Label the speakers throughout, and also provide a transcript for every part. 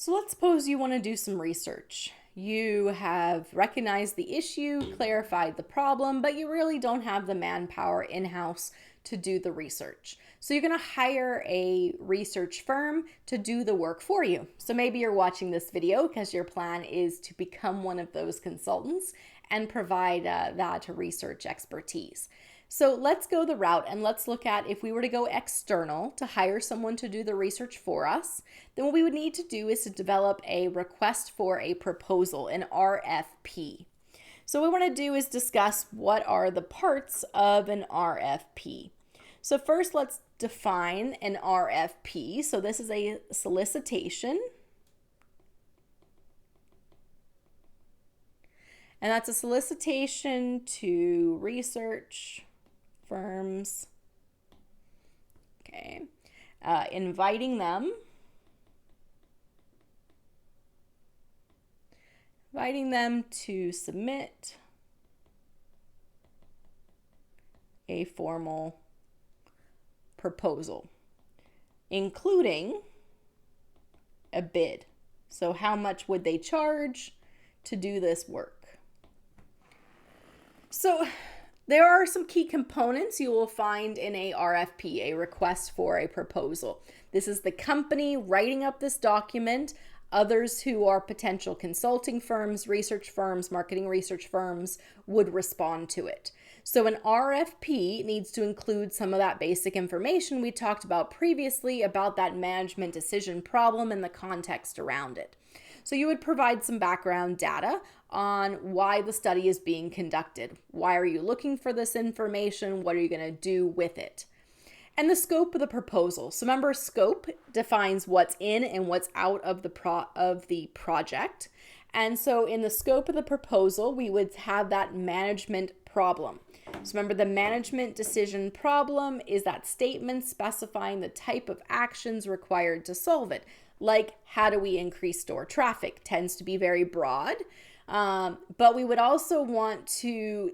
Speaker 1: So let's suppose you want to do some research. You have recognized the issue, clarified the problem, but you really don't have the manpower in-house to do the research. So you're going to hire a research firm to do the work for you. So maybe you're watching this video because your plan is to become one of those consultants and provide that research expertise. So let's go the route and let's look at if we were to go external to hire someone to do the research for us, then what we would need to do is to develop a request for a proposal, an RFP. So what we want to do is discuss what are the parts of an RFP. So first let's define an RFP. So this is a solicitation. And that's a solicitation to research firms, okay, inviting them to submit a formal proposal, including a bid. So how much would they charge to do this work? So there are some key components you will find in a RFP, a request for a proposal. This is the company writing up this document. Others who are potential consulting firms, research firms, marketing research firms would respond to it. So an RFP needs to include some of that basic information we talked about previously about that management decision problem and the context around it. So you would provide some background data on why the study is being conducted. Why are you looking for this information? What are you going to do with it? And the scope of the proposal. So remember, scope defines what's in and what's out of the project. And so in the scope of the proposal, we would have that management problem. So remember, the management decision problem is that statement specifying the type of actions required to solve it. Like, how do we increase store traffic? Tends to be very broad. But we would also want to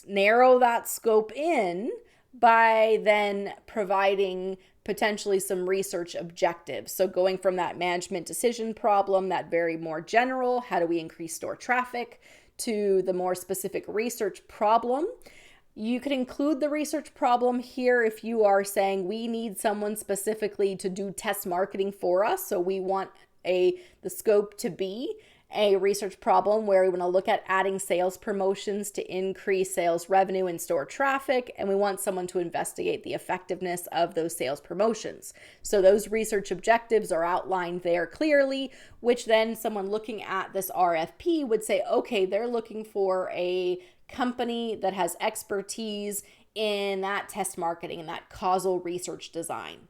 Speaker 1: narrow that scope in by then providing potentially some research objectives. So going from that management decision problem, that very more general, how do we increase store traffic, to the more specific research problem. You could include the research problem here if you are saying we need someone specifically to do test marketing for us. So we want the scope to be a research problem where we want to look at adding sales promotions to increase sales revenue and store traffic, and we want someone to investigate the effectiveness of those sales promotions. So those research objectives are outlined there clearly, which then someone looking at this RFP would say, okay, they're looking for a company that has expertise in that test marketing and that causal research design.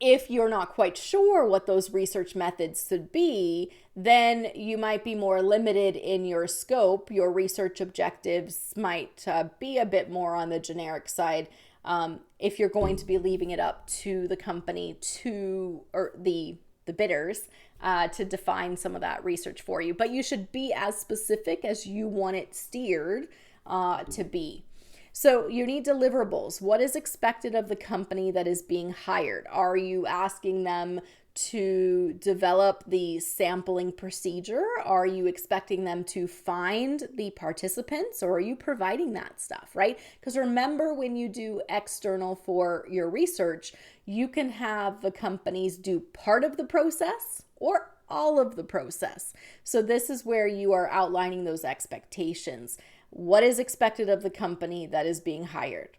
Speaker 1: If you're not quite sure what those research methods should be, then you might be more limited in your scope. Your research objectives might be a bit more on the generic side if you're going to be leaving it up to the company or the bidders to define some of that research for you. But you should be as specific as you want it steered to be. So you need deliverables. What is expected of the company that is being hired? Are you asking them to develop the sampling procedure? Are you expecting them to find the participants, or are you providing that stuff, right? Because remember, when you do external for your research, you can have the companies do part of the process or all of the process. So this is where you are outlining those expectations. What is expected of the company that is being hired?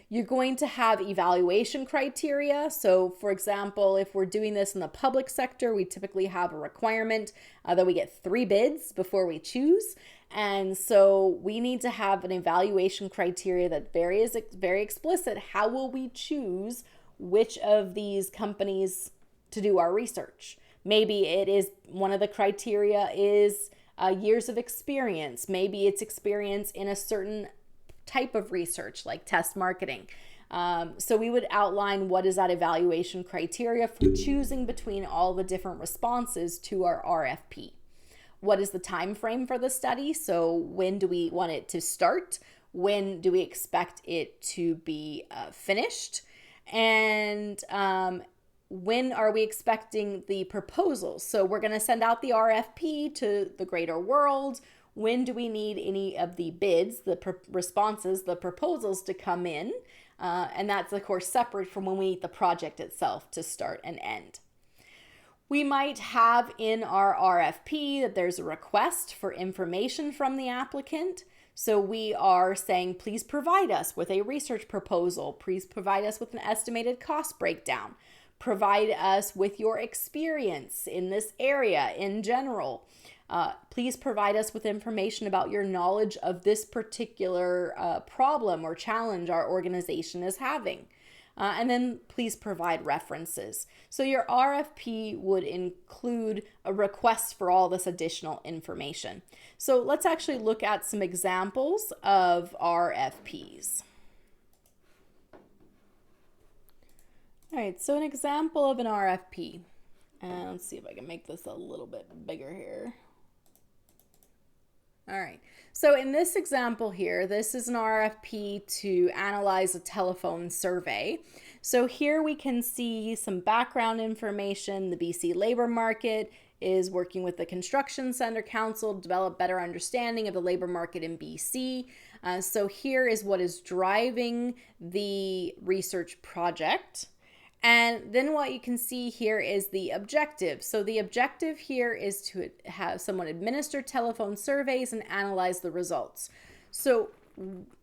Speaker 1: You're going to have evaluation criteria. So for example, if we're doing this in the public sector, we typically have a requirement that we get 3 bids before we choose. And so we need to have an evaluation criteria that is very explicit. How will we choose which of these companies to do our research? Maybe it is one of the criteria is years of experience. Maybe it's experience in a certain type of research like test marketing. So we would outline what is that evaluation criteria for choosing between all the different responses to our RFP. What is the time frame for the study? So when do we want it to start? When do we expect it to be finished? And when are we expecting the proposals? So we're going to send out the RFP to the greater world. When do we need any of the bids, the responses, the proposals to come in? And that's, of course, separate from when we need the project itself to start and end. We might have in our RFP that there's a request for information from the applicant. So we are saying, please provide us with a research proposal. Please provide us with an estimated cost breakdown. Provide us with your experience in this area in general. Please provide us with information about your knowledge of this particular problem or challenge our organization is having. And then please provide references. So your RFP would include a request for all this additional information. So let's actually look at some examples of RFPs. All right, so an example of an RFP. And let's see if I can make this a little bit bigger here. All right, so in this example here, this is an RFP to analyze a telephone survey. So here we can see some background information. The BC labor market is working with the Construction Center Council to develop better understanding of the labor market in BC. So here is what is driving the research project. And then what you can see here is the objective. So the objective here is to have someone administer telephone surveys and analyze the results. So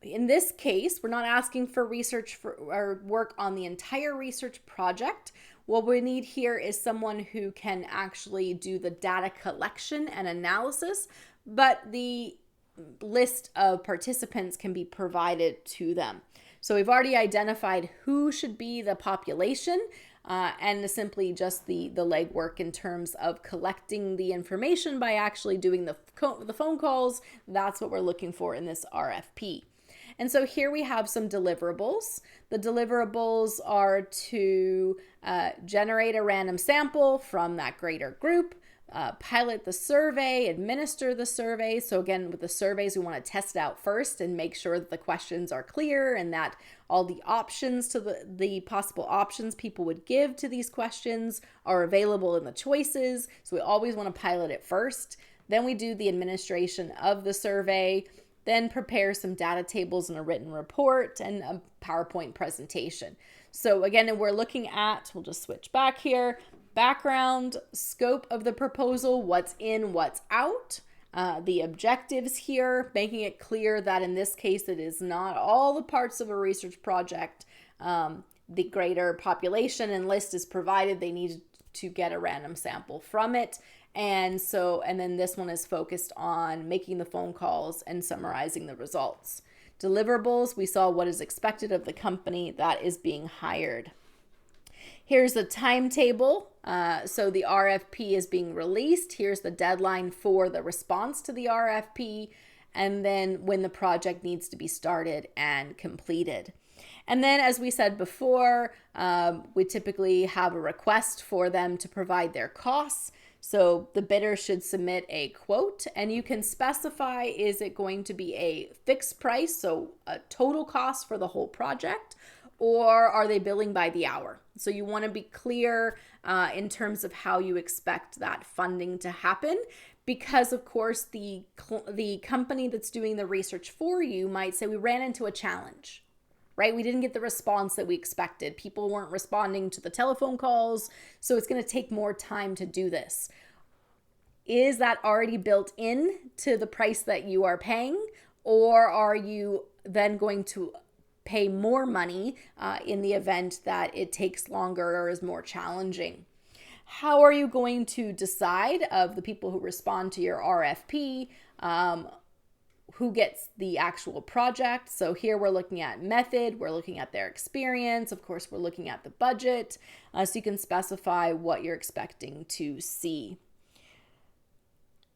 Speaker 1: in this case, we're not asking for research or work on the entire research project. What we need here is someone who can actually do the data collection and analysis, but the list of participants can be provided to them. So we've already identified who should be the population and simply just the legwork in terms of collecting the information by actually doing the phone calls. That's what we're looking for in this RFP. And so here we have some deliverables. The deliverables are to generate a random sample from that greater group, pilot the survey, administer the survey. So again, with the surveys, we want to test it out first and make sure that the questions are clear and that all the options to the possible options people would give to these questions are available in the choices. So we always want to pilot it first. Then we do the administration of the survey, then prepare some data tables and a written report and a PowerPoint presentation. So again, we're looking at, we'll just switch back here, background, scope of the proposal, what's in, what's out, the objectives here, making it clear that in this case, it is not all the parts of a research project. The greater population and list is provided. They need to get a random sample from it. And then this one is focused on making the phone calls and summarizing the results. Deliverables, we saw what is expected of the company that is being hired. Here's the timetable. So the RFP is being released. Here's the deadline for the response to the RFP, and then when the project needs to be started and completed. And then, as we said before, we typically have a request for them to provide their costs. So the bidder should submit a quote, and you can specify, is it going to be a fixed price, so a total cost for the whole project, or are they billing by the hour? So you want to be clear in terms of how you expect that funding to happen, because of course the company that's doing the research for you might say, we ran into a challenge, right? We didn't get the response that we expected. People weren't responding to the telephone calls, so it's going to take more time to do this. Is that already built in to the price that you are paying, or are you then going to pay more money in the event that it takes longer or is more challenging? How are you going to decide of the people who respond to your RFP, who gets the actual project? So here we're looking at method, we're looking at their experience, of course we're looking at the budget, so you can specify what you're expecting to see.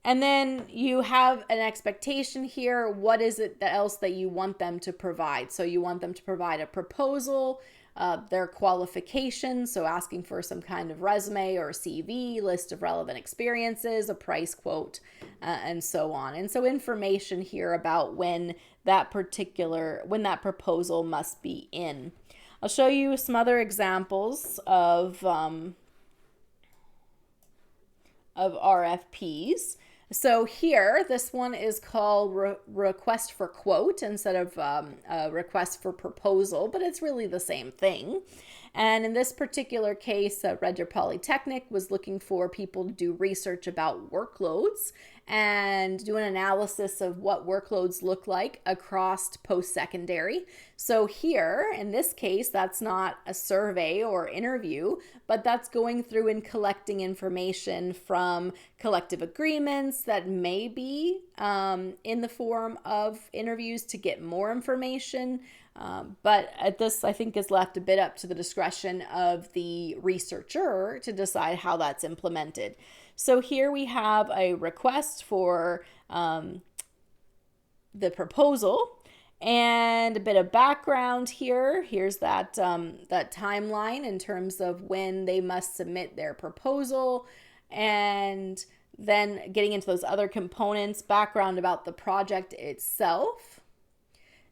Speaker 1: And then you have an expectation here. What is it else that you want them to provide? So you want them to provide a proposal, their qualifications, so asking for some kind of resume or CV, list of relevant experiences, a price quote, and so on. And so information here about when that proposal must be in. I'll show you some other examples of RFPs. So here, this one is called request for quote instead of request for proposal, but it's really the same thing. And in this particular case, Red Deer Polytechnic was looking for people to do research about workloads and do an analysis of what workloads look like across post-secondary. So here, in this case, that's not a survey or interview, but that's going through and collecting information from collective agreements that may be in the form of interviews to get more information. But at this, I think, is left a bit up to the discretion of the researcher to decide how that's implemented. So here we have a request for the proposal and a bit of background here. Here's that timeline in terms of when they must submit their proposal, and then getting into those other components, background about the project itself,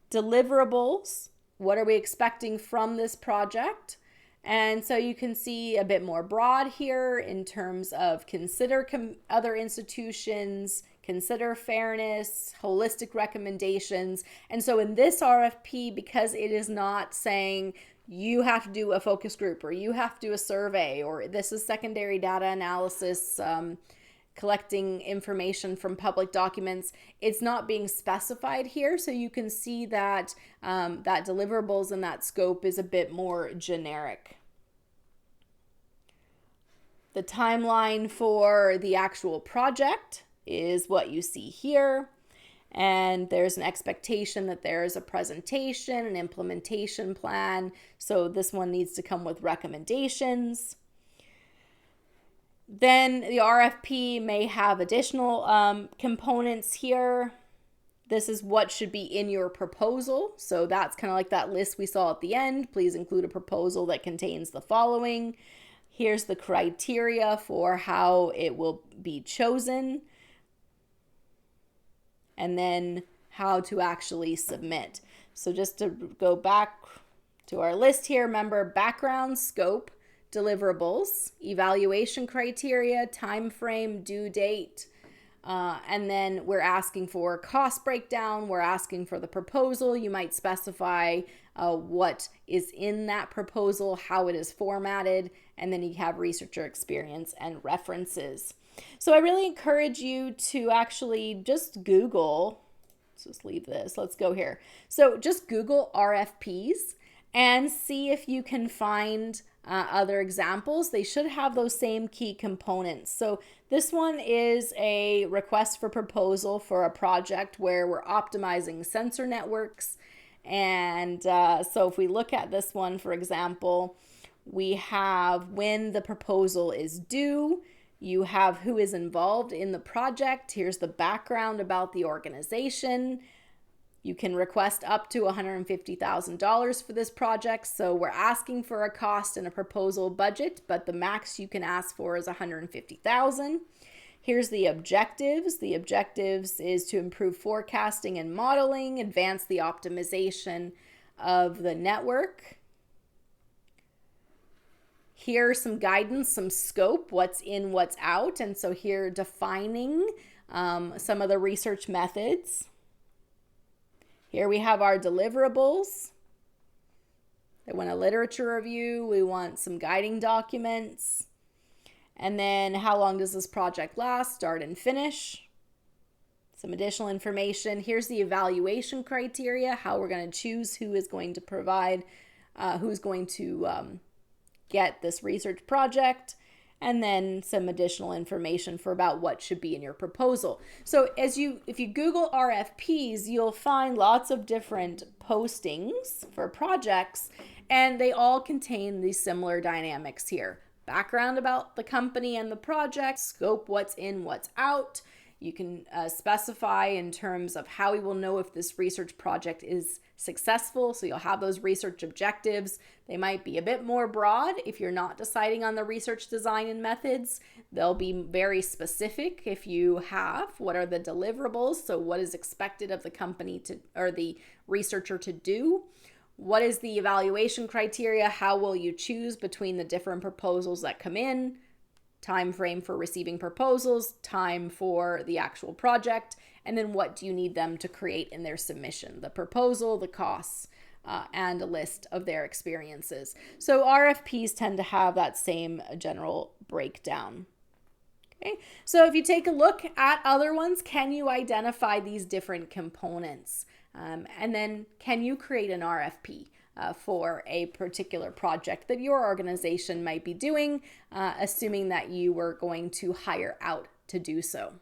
Speaker 1: deliverables, what are we expecting from this project? And so you can see a bit more broad here in terms of consider other institutions, consider fairness, holistic recommendations. And so in this RFP, because it is not saying you have to do a focus group or you have to do a survey or this is secondary data analysis, collecting information from public documents, it's not being specified here. So you can see that that deliverables and that scope is a bit more generic. The timeline for the actual project is what you see here. And there's an expectation that there is a presentation, an implementation plan. So this one needs to come with recommendations. Then the RFP may have additional components here. This is what should be in your proposal. So that's kind of like that list we saw at the end. Please include a proposal that contains the following. Here's the criteria for how it will be chosen. And then how to actually submit. So just to go back to our list here, remember background, scope, deliverables, evaluation criteria, time frame, due date, and then we're asking for cost breakdown. We're asking for the proposal. You might specify what is in that proposal, how it is formatted, and then you have researcher experience and references. So I really encourage you to actually just Google, let's just leave this, let's go here. So just Google RFPs and see if you can find other examples. They should have those same key components. So this one is a request for proposal for a project where we're optimizing sensor networks. And so if we look at this one, for example, we have when the proposal is due. You have who is involved in the project. Here's the background about the organization. You can request up to $150,000 for this project. So we're asking for a cost and a proposal budget, but the max you can ask for is $150,000. Here's the objectives. The objectives is to improve forecasting and modeling, advance the optimization of the network. Here's some guidance, some scope, what's in, what's out. And so here defining some of the research methods. Here we have our deliverables. They want a literature review. We want some guiding documents. And then how long does this project last, start and finish? Some additional information. Here's the evaluation criteria, how we're going to choose who is going to provide, who's going to get this research project, and then some additional information for about what should be in your proposal. So if you Google RFPs, you'll find lots of different postings for projects, and they all contain these similar dynamics here. Background about the company and the project, scope, what's in, what's out. You can specify in terms of how we will know if this research project is successful. So you'll have those research objectives. They might be a bit more broad if you're not deciding on the research design and methods. They'll be very specific if you have what are the deliverables. So what is expected of the company to, or the researcher to do. What is the evaluation criteria? How will you choose between the different proposals that come in? Time frame for receiving proposals, time for the actual project, and then what do you need them to create in their submission? The proposal, the costs, and a list of their experiences. So RFPs tend to have that same general breakdown. Okay, so if you take a look at other ones, can you identify these different components? And then can you create an RFP for a particular project that your organization might be doing, assuming that you were going to hire out to do so?